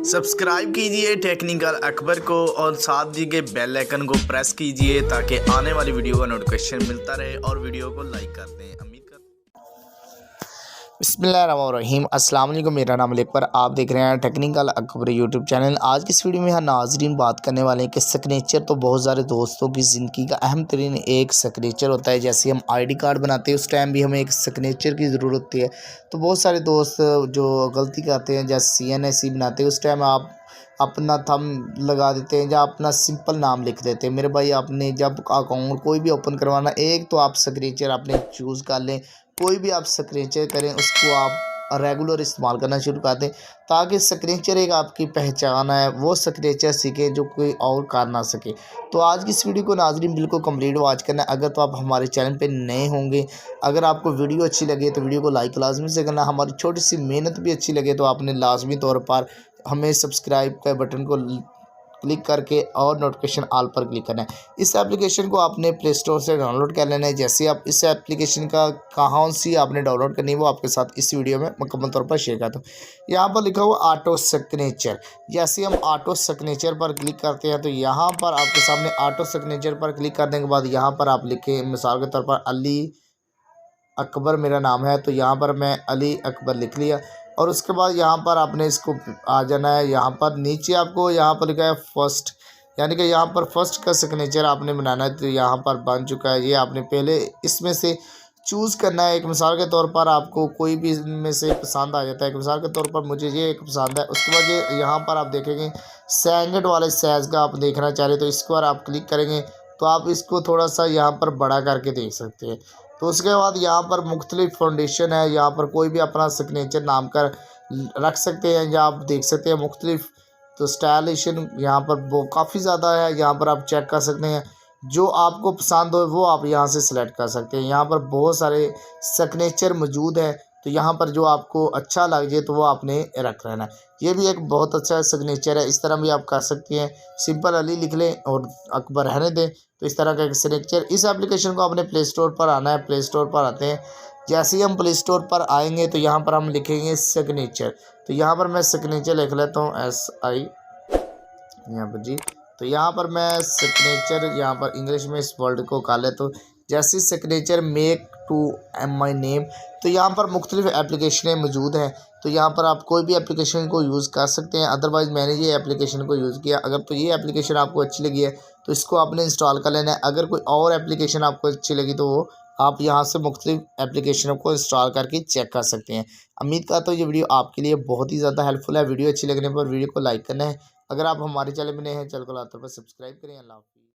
Subscribe कीजिए technical Akbar को और साथ दिए गए बेल आइकन को प्रेस कीजिए ताकि आने वाली वीडियो का नोटिफिकेशन मिलता रहे और वीडियो को लाइक कर दें। उम्मीद कर बिस्मिल्लाहिर्रहमानिर्रहीम। अस्सलाम वालेकुम। मेरा नाम अकबर, आप देख रहे हैं टेक्निकल अकबर यूट्यूब चैनल। आज की इस वीडियो में हम नाजरीन बात करने वाले हैं कि सिग्नेचर तो बहुत सारे दोस्तों की ज़िंदगी का अहम तरीन एक सिग्नेचर होता है। जैसे हम आईडी कार्ड बनाते हैं उस टाइम भी हमें एक सिग्नेचर की ज़रूरत होती है। तो बहुत सारे दोस्त जो गलती करते हैं, जैसे CNSC बनाते हैं उस टाइम आप अपना थंब लगा देते हैं या अपना सिंपल नाम लिख देते हैं। मेरे भाई, आपने जब अकाउंट कोई भी ओपन करवाना, एक तो आप सिग्नेचर अपने चूज़ कर लें। कोई भी आप सिग्नेचर करें उसको आप रेगुलर इस्तेमाल करना शुरू कर दें ताकि सिग्नेचर एक आपकी पहचान है, वो सिग्नेचर सीखें जो कोई और कर ना सके। तो आज की इस वीडियो को नाज़रीन बिल्कुल कंप्लीट वॉच करना है। अगर तो आप हमारे चैनल पे नए होंगे, अगर आपको वीडियो अच्छी लगे तो वीडियो को लाइक लाजमी से करना। हमारी छोटी सी मेहनत भी अच्छी लगे तो आपने लाजमी तौर पर हमें सब्सक्राइब का बटन को क्लिक करके और नोटिफिकेशन ऑल पर क्लिक करना है। इस एप्लीकेशन को आपने प्ले स्टोर से डाउनलोड कर लेना है। जैसे आप इस एप्लीकेशन का कहाँ सी आपने डाउनलोड करनी है वो आपके साथ इस वीडियो में मुकम्मल तौर पर शेयर करता हूँ। यहाँ पर लिखा हुआ ऑटो सिग्नेचर। जैसे हम ऑटो सिग्नेचर पर क्लिक करते हैं तो यहाँ पर आपके सामने ऑटो सिग्नेचर पर क्लिक करने के बाद यहाँ पर आप लिखें, मिसाल के तौर पर अली अकबर मेरा नाम है, तो यहाँ पर मैं अली अकबर लिख लिया। और उसके बाद यहाँ पर आपने इसको आ जाना है। यहाँ पर नीचे आपको यहाँ पर लिखा है फर्स्ट, यानी कि यहाँ पर फर्स्ट का सिग्नेचर आपने बनाना है। तो यहाँ पर बन चुका है। ये आपने पहले इसमें से चूज़ करना है। एक मिसाल के तौर पर आपको कोई भी इनमें से पसंद आ जाता है। एक मिसाल के तौर पर मुझे ये एक पसंद है। उसके बाद ये यहाँ पर आप देखेंगे सैंगड वाले साइज़ का आप देखना चाह रहे तो इसके बाद आप क्लिक करेंगे तो आप इसको थोड़ा सा यहाँ पर बड़ा करके देख सकते हैं। तो उसके बाद यहाँ पर मुख्तलिफ फाउंडेशन है, यहाँ पर कोई भी अपना सिग्नेचर नाम कर रख सकते हैं या आप देख सकते हैं मुख्तलिफ। तो स्टाइलिशन यहाँ पर वो काफ़ी ज़्यादा है, यहाँ पर आप चेक कर सकते हैं। जो आपको पसंद हो वो आप यहाँ से सिलेक्ट कर सकते हैं। यहाँ पर बहुत सारे सिग्नेचर मौजूद है, तो यहाँ पर जो आपको अच्छा लग जाए तो वो आपने रख लेना है। ये भी एक बहुत अच्छा सिग्नेचर है, इस तरह भी आप कर सकते हैं। सिंपल अली लिख लें और अकबर रहने दें। तो इस तरह का एक सिग्नेचर। इस एप्लीकेशन को आपने प्ले स्टोर पर आना है। प्ले स्टोर पर आते हैं, जैसे ही हम प्ले स्टोर पर आएंगे तो यहाँ पर हम लिखेंगे सिग्नेचर। तो यहाँ पर मैं सिग्नेचर लिख लेता हूँ SI यहाँ पर जी। तो यहाँ पर मैं सिग्नेचर यहाँ पर इंग्लिश में इस वर्ड को कर लेता हूँ। जैसे signature make to my name. तो यहाँ पर मुख्तलिफ एप्लीकेशनें मौजूद हैं, तो यहाँ पर आप कोई भी एप्लीकेशन को यूज़ कर सकते हैं। अदरवाइज़ मैंने ये एप्लीकेशन को यूज़ किया। अगर तो ये एप्लीकेशन आपको अच्छी लगी है तो इसको आपने इंस्टॉल कर लेना है। अगर कोई और एप्लीकेशन आपको अच्छी लगी तो वो आप यहाँ से मुख्तलिफ एप्लीकेशनों को इंस्टॉल करके चेक कर सकते हैं। उम्मीद करता हूँ ये वीडियो आपके लिए बहुत ही ज़्यादा हेल्पफुल है। वीडियो अच्छी लगने पर वीडियो को लाइक करना है। अगर आप हमारे चैनल में नए हैं, चैनल को लाते पर सब्सक्राइब करें। अल्लाह हाफ़िज़।